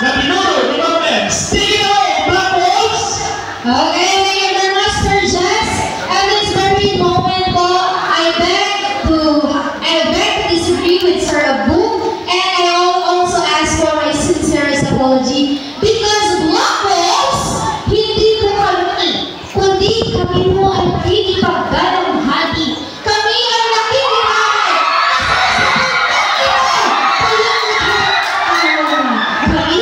na pinuno ni Ma'am Ems. Take it away, Black Wolves! Okay, thank you very much, Sir Jess. At this very moment po, I beg to disagree with Sir Abu, and I also ask for my sincerest apology because Black Wolves, hindi ko kami, kundi kami mo ay nakikipagdalamhati. Kami ay nakikiramay. Kami